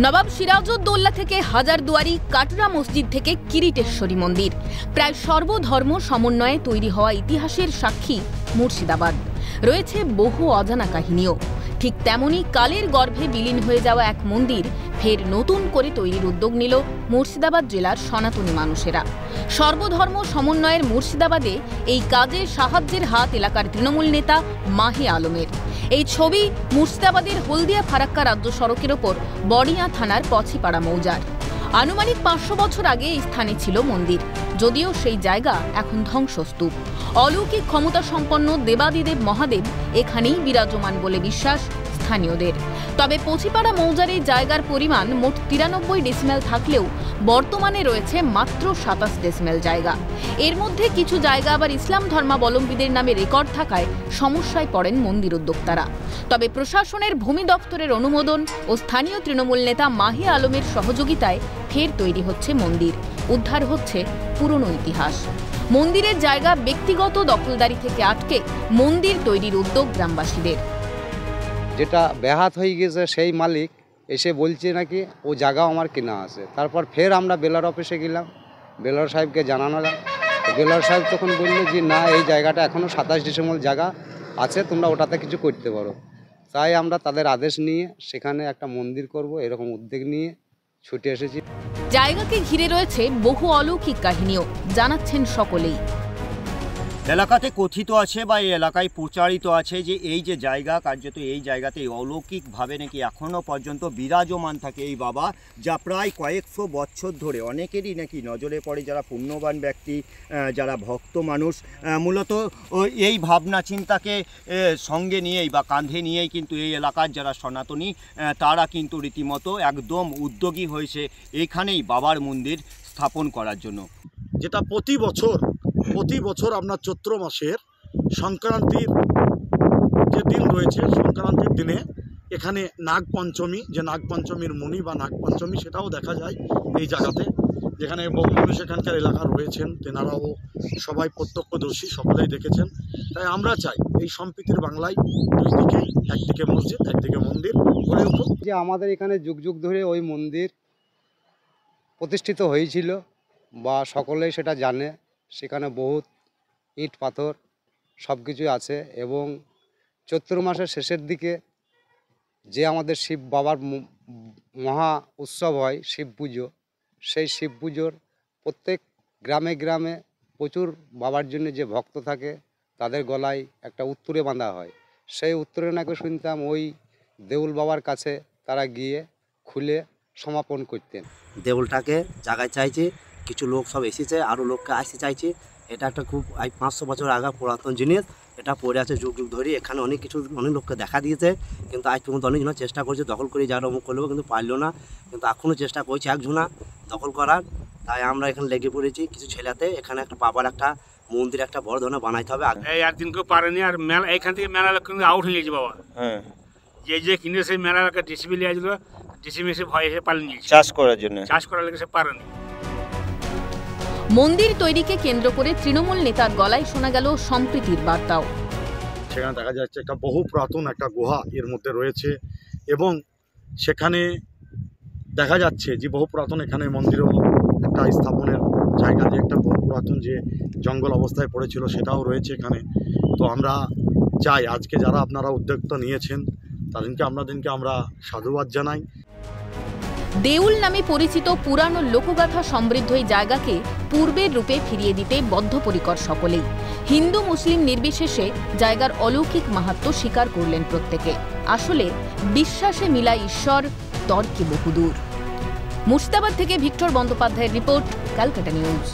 নবাব সিরাজউদ্দৌলা থেকে হাজারদুয়ারি, কাটরা মসজিদ থেকে কিরিটেশ্বরী মন্দির, প্রায় সর্বধর্ম সমন্বয়ে তৈরি হওয়া ইতিহাসের সাক্ষী মুর্শিদাবাদ। রয়েছে বহু অজানা কাহিনীও। ঠিক তেমনি কালের গর্ভে বিলীন হয়ে যাওয়া এক মন্দির ফের নতুন করে তৈরির উদ্যোগ নিল মুর্শিদাবাদ জেলার সনাতনী মানুষেরা। সর্বধর্ম সমন্বয়ের মুর্শিদাবাদে এই কাজে সাহায্যের হাত এলাকার তৃণমূল নেতা মাহি আলমের। এই ছবি মুর্শিদাবাদের হলদিয়া ফারাক্কা রাজ্য সড়কের ওপর বড়িয়া থানার পছিপাড়া মৌজার। আনুমানিক 500 বছর আগে এই স্থানে ছিল মন্দির, যদিও সেই জায়গা এখন ধ্বংসস্তূপ। অলৌকিক ক্ষমতা সম্পন্ন দেবাদিদেব মহাদেব এখানেই বিরাজমান বলে বিশ্বাস স্থানীয়দের। তবে পছিপাড়া মৌজার এই জায়গার পরিমাণ মোট 93 ডেসিমেল থাকলেও বর্তমানে রয়েছে মাত্র 27 ডেসিমেল জায়গা। এর মধ্যে কিছু জায়গা আবার ইসলাম ধর্মাবলম্বীদের নামে রেকর্ড থাকায় সমস্যায় পড়েন মন্দির উদ্যোক্তারা। তবে প্রশাসনের ভূমি দপ্তরের অনুমোদন ও স্থানীয় তৃণমূল নেতা মাহি আলমের সহযোগিতায় ফের তৈরি হচ্ছে মন্দির, উদ্ধার হচ্ছে পুরনো ইতিহাস। মন্দিরের জায়গা ব্যক্তিগত দখলদারি থেকে আটকে মন্দির তৈরির উদ্যোগ গ্রামবাসীদের। যেটা ব্যাহাত হয়ে গেছে সেই মালিক এসে বলছে নাকি ও জায়গাও আমার কেনা আছে। তারপর ফের আমরা বেলার অফিসে গেলাম, বেলার সাহেবকে জানালাম। বেলার সাহেব তখন বললো যে না, এই জায়গাটা এখনও 27 ডেসিমেল জায়গা আছে, তোমরা ওটাতে কিছু করতে পারো। তাই আমরা তাদের আদেশ নিয়ে সেখানে একটা মন্দির করব এরকম উদ্যোগ নিয়ে ছুটে এসেছি। জায়গাকে ঘিরে রয়েছে বহু অলৌকিক কাহিনীও, জানাচ্ছেন সকলেই। এলাকাতে কথিত আছে বা এই এলাকায় প্রচারিত আছে যে এই যে জায়গা, কার্যত এই জায়গাতে অলৌকিকভাবে নাকি এখনও পর্যন্ত বিরাজমান থাকে এই বাবা, যা প্রায় কয়েকশো বছর ধরে অনেকেরই নাকি নজরে পড়ে, যারা পুণ্যবান ব্যক্তি, যারা ভক্ত মানুষ, মূলত এই ভাবনা চিন্তাকে সঙ্গে নিয়েই বা কাঁধে নিয়েই কিন্তু এই এলাকার যারা সনাতনী তারা কিন্তু রীতিমতো একদম উদ্যোগী হয়েছে এইখানেই বাবার মন্দির স্থাপন করার জন্য। যেটা প্রতি বছর আপনার চৈত্র মাসের সংক্রান্তির যে দিন রয়েছে, সংক্রান্তির দিনে এখানে নাগপঞ্চমী, যে নাগপঞ্চমীর মণি বা নাগপঞ্চমী, সেটাও দেখা যায় এই জায়গাতে। যেখানে বহু মানুষ এখানকার এলাকা রয়েছেন, তেনারাও সবাই প্রত্যক্ষদর্শী, সকলেই দেখেছেন। তাই আমরা চাই এই সম্প্রীতির বাংলায় দুই দিকেই, একদিকে মসজিদ একদিকে মন্দির গড়ে উঠুক। যে আমাদের এখানে যুগ যুগ ধরে ওই মন্দির প্রতিষ্ঠিত হয়েছিল বা সকলেই সেটা জানে। সেখানে বহুত ইট পাথর সব কিছুই আছে এবং চৈত্র মাসের শেষের দিকে যে আমাদের শিব বাবার মহা উৎসব হয়, শিব পুজো, সেই শিব পুজোর প্রত্যেক গ্রামে গ্রামে প্রচুর বাবার জন্য যে ভক্ত থাকে তাদের গলায় একটা উত্তরে বাঁধা হয়। সেই উত্তরে নাকি শুনতাম ওই দেউল বাবার কাছে তারা গিয়ে খুলে সমাপন করতেন। দেউলটাকে জায়গায় চাইছে, কিছু লোক সব এসেছে, আরও লোককে আসতে চাইছে। এটা একটা খুব 500 বছর আগে পুরাতন জিনিস, এটা পড়ে আছে যুগ যুগ ধরে। এখানে অনেক লোককে দেখা দিয়েছে, কিন্তু আজ পর্যন্ত অনেকজন চেষ্টা করছে দখল করে যারা অমুক করলেও কিন্তু পারলো না। কিন্তু এখনও চেষ্টা করছে একজনা দখল করার। তাই আমরা এখানে লেগে পড়েছি কিছু ছেলেতে। এখানে একটা বাবার একটা মন্দির একটা বড় ধরনের বানাইতে হবে। এই একদিন কেউ পারেনি, আর মেলা এখান থেকে মেলা কিন্তু আউট হয়ে গেছে বাবা। হ্যাঁ, যে কিনে সেই মেলা ডিসিবি লিয়ে আসলো, ডিসিবি এসে ভয় এসে পালিয়ে নিয়েছে চাষ করার লেগে, সে পারেনি। মন্দির তৈরিকে কেন্দ্র করে তৃণমূল নেতার গলায় শোনা গেল সম্প্রীতির বার্তাও। সেখানে দেখা যাচ্ছে একটা বহু পুরাতন একটা গুহা এর মধ্যে রয়েছে এবং সেখানে দেখা যাচ্ছে যে বহু পুরাতন এখানে মন্দিরও একটা স্থাপনের জায়গা, যে একটা বহু পুরাতন যে জঙ্গল অবস্থায় পড়েছিল সেটাও রয়েছে এখানে। তো আমরা চাই আজকে যারা আপনারা উদ্যোক্তা নিয়েছেন আপনাদেরকে আমরা সাধুবাদ জানাই। দেউল নামে পরিচিত পুরানো লোকগাথা সমৃদ্ধ এই জায়গাকে পূর্বের রূপে ফিরিয়ে দিতে বদ্ধপরিকর সকলেই। হিন্দু মুসলিম নির্বিশেষে জায়গার অলৌকিক মাহাত্ম্য স্বীকার করলেন প্রত্যেকে। আসলে বিশ্বাসে মিলায় ঈশ্বর, তর্কে বহুদূর। মুর্শিদাবাদ থেকে ভিক্টর বন্দ্যোপাধ্যায়ের রিপোর্ট, ক্যালকাটা নিউজ।